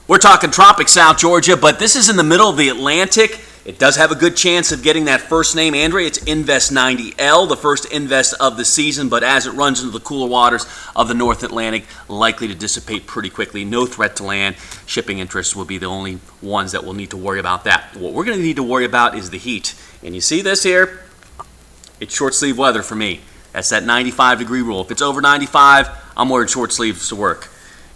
We're talking tropic South Georgia, but this is in the middle of the Atlantic. It does have a good chance of getting that first name, Andre. It's Invest 90L, the first invest of the season, but as it runs into the cooler waters of the North Atlantic, likely to dissipate pretty quickly. No threat to land. Shipping interests will be the only ones that will need to worry about that. What we're going to need to worry about is the heat. And you see this here? It's short sleeve weather for me. That's that 95-degree rule. If it's over 95, I'm wearing short sleeves to work.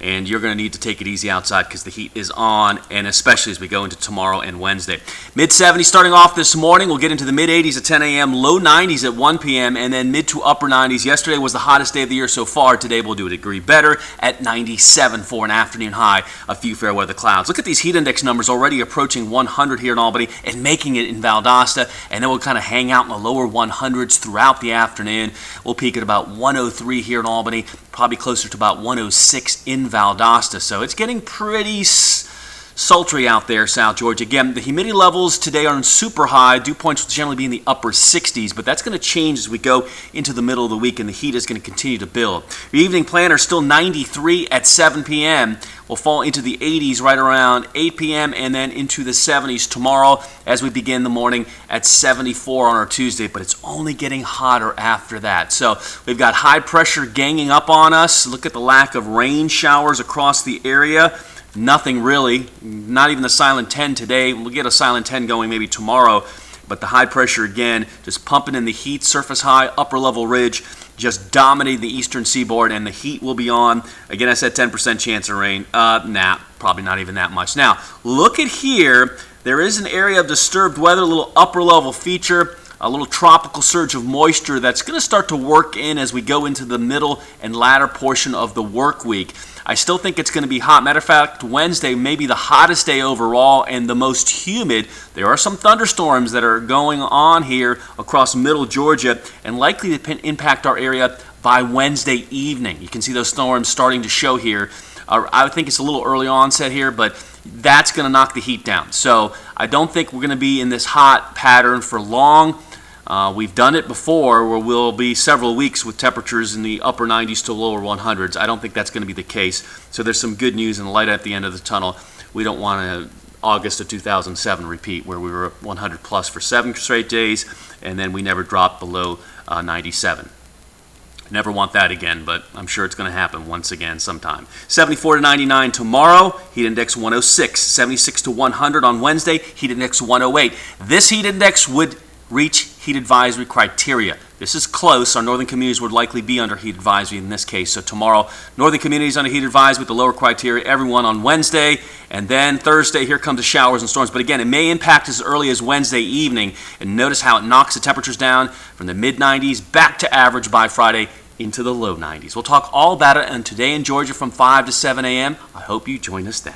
And you're going to need to take it easy outside because the heat is on, and especially as we go into tomorrow and Wednesday. Mid-70s starting off this morning. We'll get into the mid-80s at 10 a.m., low 90s at 1 p.m., and then mid to upper 90s. Yesterday was the hottest day of the year so far. Today we'll do a degree better at 97 for an afternoon high. A few fair weather clouds. Look at these heat index numbers already approaching 100 here in Albany and making it in Valdosta, and then we'll kind of hang out in the lower 100s throughout the afternoon. We'll peak at about 103 here in Albany, probably closer to about 106 in Valdosta. So it's getting pretty sultry out there, South Georgia. Again, the humidity levels today aren't super high. Dew points will generally be in the upper 60s, but that's going to change as we go into the middle of the week, and the heat is going to continue to build. Your evening planner is still 93 at 7 p.m. We'll fall into the 80s right around 8 p.m. and then into the 70s tomorrow as we begin the morning at 74 on our Tuesday, but it's only getting hotter after that. So we've got high pressure ganging up on us. Look at the lack of rain showers across the area. Nothing really, not even the silent 10 today. We'll get a silent 10 going maybe tomorrow, but the high pressure again, just pumping in the heat, surface high, upper level ridge, just dominating the eastern seaboard, and the heat will be on. Again, I said 10% chance of rain. Probably not even that much. Now, look at here. There is an area of disturbed weather, a little upper level feature, a little tropical surge of moisture that's going to start to work in as we go into the middle and latter portion of the work week. I still think it's going to be hot. Matter of fact, Wednesday may be the hottest day overall and the most humid. There are some thunderstorms that are going on here across middle Georgia and likely to impact our area by Wednesday evening. You can see those storms starting to show here. I think it's a little early onset here, but that's going to knock the heat down. So I don't think we're going to be in this hot pattern for long. We've done it before where we'll be several weeks with temperatures in the upper 90s to lower 100s. I don't think that's going to be the case. So there's some good news and light at the end of the tunnel. We don't want to August of 2007 repeat where we were 100 plus for 7 straight days and then we never dropped below 97. Never want that again, but I'm sure it's going to happen once again sometime. 74 to 99 tomorrow, heat index 106. 76 to 100 on Wednesday, heat index 108. This heat index would reach heat advisory criteria. This is close. Our northern communities would likely be under heat advisory in this case. So tomorrow, northern communities under heat advisory with the lower criteria, everyone on Wednesday, and then Thursday, here come the showers and storms. But again, it may impact as early as Wednesday evening, and notice how it knocks the temperatures down from the mid-90s back to average by Friday into the low 90s. We'll talk all about it on Today in Georgia from 5 to 7 a.m. I hope you join us then.